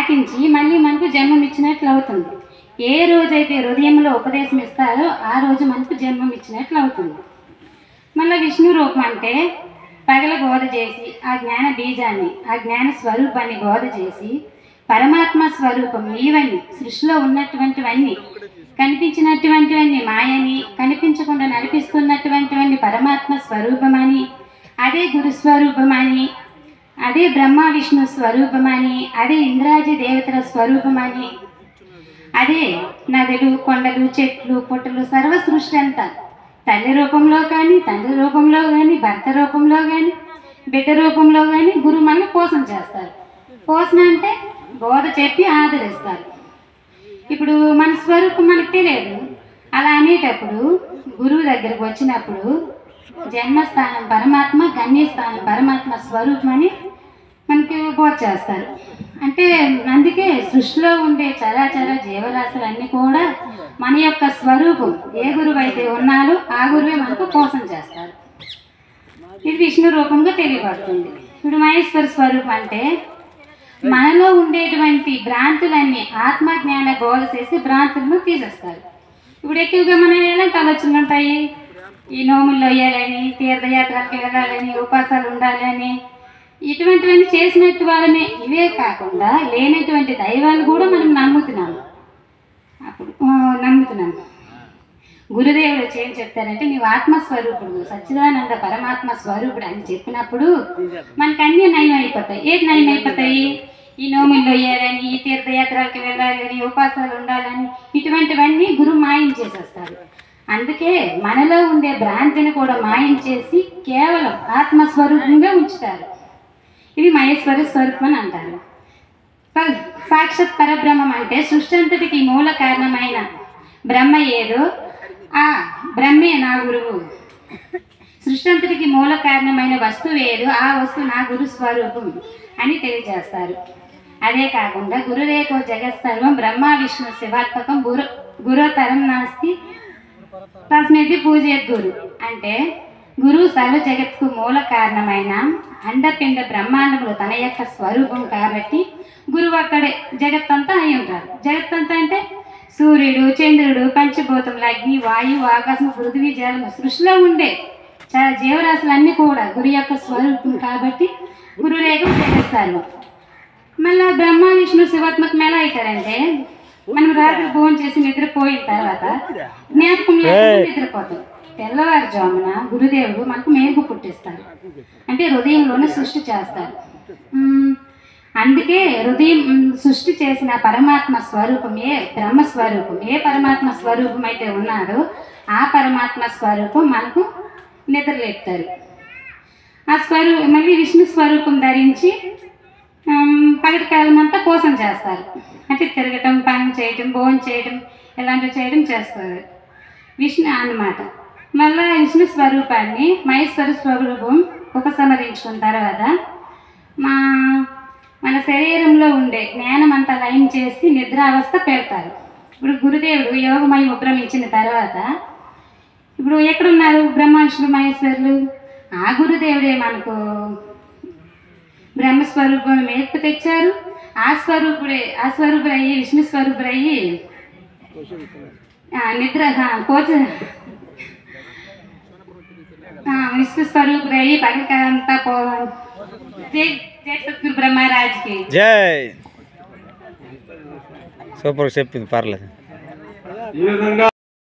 పాటించి మళ్ళీ మనకు జన్మం ఇచ్చినట్లు అవుతుంది. ఏ రోజైతే హృదయంలో ఉపదేశం ఇస్తారో ఆ రోజు మనకు జన్మం ఇచ్చినట్లు అవుతుంది. మళ్ళీ విష్ణు రూపం అంటే పగల బోధ చేసి ఆ జ్ఞాన బీజాన్ని, ఆ జ్ఞాన స్వరూపాన్ని బోధ చేసి పరమాత్మ స్వరూపం నీవని, సృష్టిలో ఉన్నటువంటివన్నీ, కనిపించినటువంటివన్నీ మాయని, కనిపించకుండా నడిపిస్తున్నటువంటివన్నీ పరమాత్మ స్వరూపమని, అదే గురుస్వరూపమని, అదే బ్రహ్మ విష్ణు స్వరూపమని, అదే ఇంద్రాజీ దేవతల స్వరూపమని, అదే నదులు, కొండలు, చెట్లు, పుట్టలు, సర్వ సృష్టి అంతా తల్లి రూపంలో కానీ, తండ్రి రూపంలో కానీ, భర్త రూపంలో కానీ, బిడ్డ రూపంలో కానీ గురువు మనల్ని పోషణ చేస్తారు. పోషణ అంటే బోధ చెప్పి ఆదరిస్తారు. ఇప్పుడు మన స్వరూపం మనకు తెలియదు. అలా అనేటప్పుడు గురువు దగ్గరకు వచ్చినప్పుడు జన్మస్థానం పరమాత్మ, గమ్యస్థానం పరమాత్మ స్వరూపం అని మనకి బోధ చేస్తారు. అంటే అందుకే సృష్టిలో ఉండే చరాచర జీవరాశులన్నీ కూడా మన యొక్క స్వరూపం ఏ గురువు అయితే ఉన్నారో ఆ గురువే మనకు పోషణ చేస్తారు. ఇది విష్ణు రూపంగా తెలియబడుతుంది. ఇప్పుడు మహేశ్వర స్వరూపం అంటే మనలో ఉండేటువంటి భ్రాంతులన్నీ ఆత్మజ్ఞాన బోధ చేసి భ్రాంతులను తీసేస్తారు. ఇప్పుడు ఎక్కువగా మనం ఎలాంటి ఆలోచనలు ఉంటాయి? ఈ నోములు వేయాలని, తీర్థయాత్రలకు వెళ్ళాలని, ఉపాసాలు ఉండాలని, ఇటువంటివన్నీ చేసినట్టు వాళ్ళని. ఇవే కాకుండా లేనటువంటి దైవాలు కూడా మనం నమ్ముతున్నాము. గురుదేవుడు వచ్చి ఏం చెప్తారంటే నీవు ఆత్మస్వరూపుడు, సచ్చిదానంద పరమాత్మ స్వరూపుడు అని చెప్పినప్పుడు మనకు అన్నీ నయం అయిపోతాయి. ఏది నయం అయిపోతాయి? ఈ నోముల్లో వేయాలని, ఈ తీర్థయాత్రలకు వెళ్ళాలని, ఉపాసాలు ఉండాలని, ఇటువంటివన్నీ గురువు మాయం చేసేస్తారు. అందుకే మనలో ఉండే భ్రాంతిని కూడా మాయం చేసి కేవలం ఆత్మస్వరూపంగా ఉంచుతారు. ఇది మహేశ్వర స్వరూపం అని అంటారు. సాక్షాత్ పరబ్రహ్మం అంటే సృష్టి అంతటికి మూల కారణమైన బ్రహ్మ ఏదో ఆ బ్రహ్మే నా గురువు. సృష్టి అంతటికి మూల కారణమైన వస్తువు ఏదో ఆ వస్తువు నా గురు స్వరూపం అని తెలియజేస్తారు. అదే కాకుండా గురురేకో జగత్ సర్వం బ్రహ్మ విష్ణు శివాత్మకం గురుతరం నాస్తి తస్మిది పూజేత్ గురు అంటే గురువు సర్వ జగత్కు మూల కారణమైన అండపిండ బ్రహ్మాండములు తన యొక్క స్వరూపం కాబట్టి గురువు అక్కడే జగత్తంతా అయి ఉంటారు. జగత్తంతా అంటే సూర్యుడు, చంద్రుడు, పంచభూతములు, అగ్ని, వాయువు, ఆకాశం, పృథివీ, జలము, సృష్టిలో ఉండే జీవరాశులన్నీ కూడా గురు యొక్క స్వరూపం కాబట్టి గురురేఖ జగత్సర్వం. మళ్ళీ బ్రహ్మ విష్ణు శివాత్మకం ఎలా అవుతారంటే మనం రాత్రి భోజనం చేసి నిద్రపోయిన తర్వాత జ్ఞాపకం లేకుండా నిద్రపోతాం. తెల్లవారుజామున గురుదేవుడు మనకు మేలుకు పుట్టిస్తారు. అంటే హృదయంలోనే సృష్టి చేస్తారు. అందుకే హృదయం సృష్టి చేసిన పరమాత్మ స్వరూపం ఏ బ్రహ్మస్వరూపం, ఏ పరమాత్మ స్వరూపం అయితే ఉన్నాడో ఆ పరమాత్మ స్వరూపం మనకు నిద్రలేపుతారు. ఆ మళ్ళీ విష్ణు స్వరూపం ధరించి పగటి కాలం అంతా పోషణ చేస్తారు. అంటే తిరగటం, పని చేయటం, భోజనం చేయటం, ఇలాంటివి చేయడం చేస్తారు విష్ణు అన్నమాట. మళ్ళీ విష్ణు స్వరూపాన్ని మహేశ్వర స్వరూపం ఉపసంహరించుకున్న తర్వాత మన శరీరంలో ఉండే జ్ఞానం అంతా లయం చేసి నిద్రావస్థ పెడతారు. ఇప్పుడు గురుదేవుడు యోగమయం ఉపరమించిన తర్వాత ఇప్పుడు ఎక్కడున్నారు బ్రహ్మ విష్ణు మహేశ్వరులు? ఆ గురుదేవుడే మనకు బ్రహ్మస్వరూపం మేల్పు తెచ్చారు. ఆ స్వరూపుడయ్యి విష్ణు స్వరూపుడయ్యి నిద్ర విష్ణు స్వరూపుడయ్యి పగలంతా జై జై సద్గురు బ్రహ్మరాజ్కి జై. సూపర్ చెప్పింది, పర్లేదు.